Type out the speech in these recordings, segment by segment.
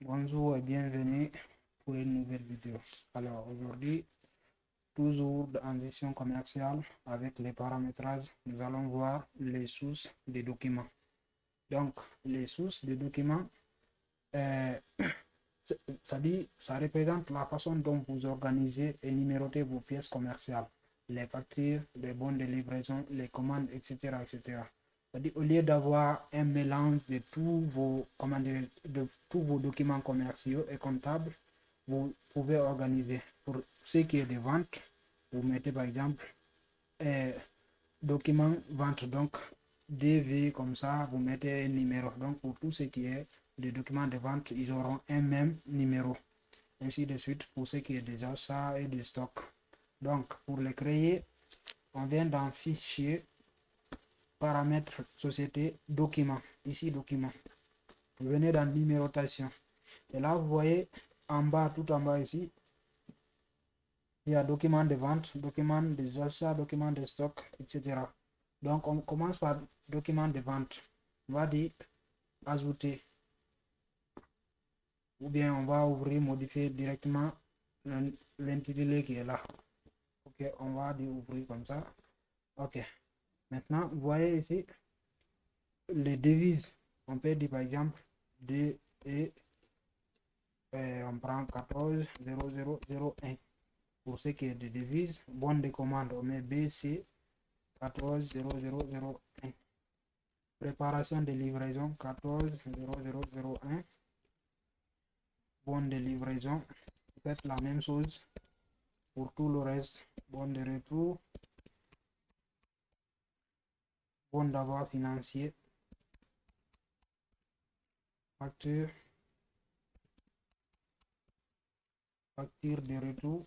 Bonjour et bienvenue pour une nouvelle vidéo. Alors aujourd'hui, toujours en gestion commerciale avec les paramétrages, nous allons voir les sources des documents. Donc les sources des documents, ça représente la façon dont vous organisez et numérotez vos pièces commerciales, les factures, les bons de livraison, les commandes, etc. etc. C'est-à-dire, au lieu d'avoir un mélange de tous vos, documents commerciaux et comptables, vous pouvez organiser. Pour ce qui est des ventes, vous mettez par exemple document vente, donc DV comme ça, vous mettez un numéro. Donc pour tout ce qui est des documents de vente, ils auront un même numéro. Ainsi de suite pour ce qui est des achats et des stocks. Donc pour les créer, on vient dans fichier, paramètres, société, document. Ici, document. Vous venez dans numérotation. Et là, vous voyez en bas, tout en bas ici, il y a document de vente, document des achats, document de stock, etc. Donc, on commence par document de vente. On va dire ajouter. Ou bien on va ouvrir, modifier directement l'intitulé qui est là. Ok, on va dire ouvrir comme ça. Ok. Maintenant, vous voyez ici les devises. On peut dire par exemple D et on prend 14 0001 pour ce qui est de devises. Bonne de commande, on met BC 14 0001. Préparation de livraison 14 0001. Bonne de livraison, faites la même chose pour tout le reste. Bonne de retour, bonne d'avoir financier, facture, facture de retour,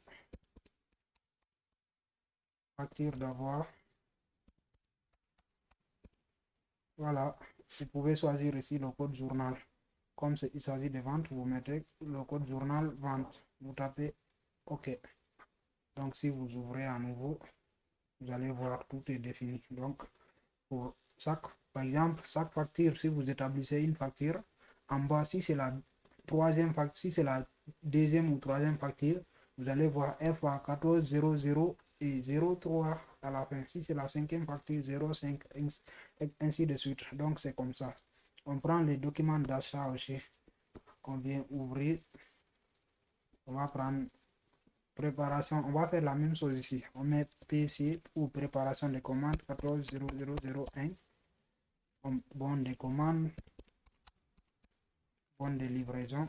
facture d'avoir. Voilà, vous pouvez choisir ici le code journal. Comme il s'agit de vente, vous mettez le code journal vente. Vous tapez OK. Donc si vous ouvrez à nouveau, vous allez voir tout est défini. Donc pour chaque, par exemple, chaque facture, si vous établissez une facture, en bas, si c'est la troisième facture, si c'est la deuxième ou troisième facture, vous allez voir FA 14 00 et 03 à la fin. Si c'est la cinquième facture, 05, ainsi de suite. Donc c'est comme ça. On prend les documents d'achat aussi. On vient ouvrir. On va prendre préparation. On va faire la même chose ici. On met PC ou préparation de commandes 14 0001. Bon de commande, bon de livraison,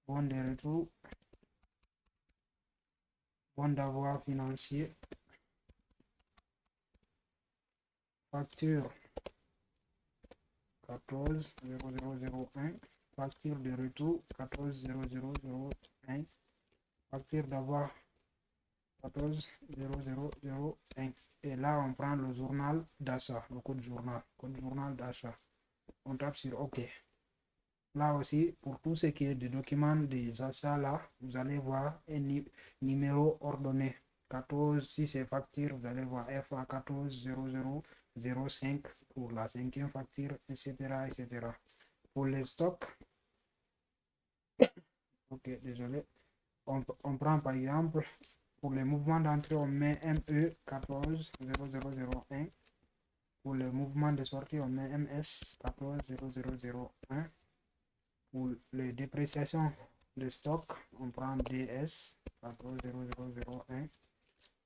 bon de retour, bon d'avoir financier, facture 14 0001, facture de retour 14 0001, facture d'avoir 14 0001. Et là, on prend le journal d'achat, le code journal d'achat. On tape sur OK. Là aussi, pour tout ce qui est des documents des achats, là, vous allez voir un numéro ordonné. 14, si c'est facture, vous allez voir FA 14 0005 pour la cinquième facture, etc., etc. Pour les stocks, ok, désolé, on prend par exemple, pour les mouvements d'entrée, on met ME 14 0001. Pour le mouvement de sortie, on met MS 14 0001. Pour les dépréciations de stock, on prend DS 14 0001.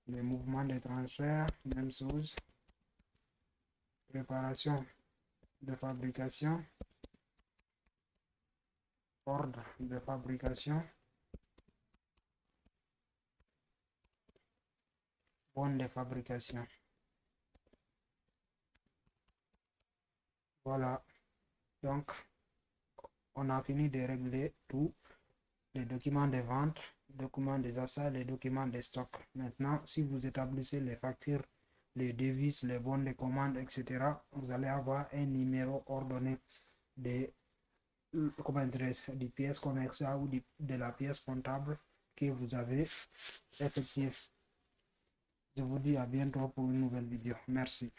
Les mouvements de transfert, même chose. Préparation de fabrication, ordre de fabrication, bonne de fabrication. Voilà, donc on a fini de régler tous les documents de vente, documents des achats, les documents de stock. Maintenant, si vous établissez les factures, les devises, les bons de commande, etc., vous allez avoir un numéro ordonné des pièces commerciales ou de la pièce comptable que vous avez effectuée. Je vous dis à bientôt pour une nouvelle vidéo. Merci.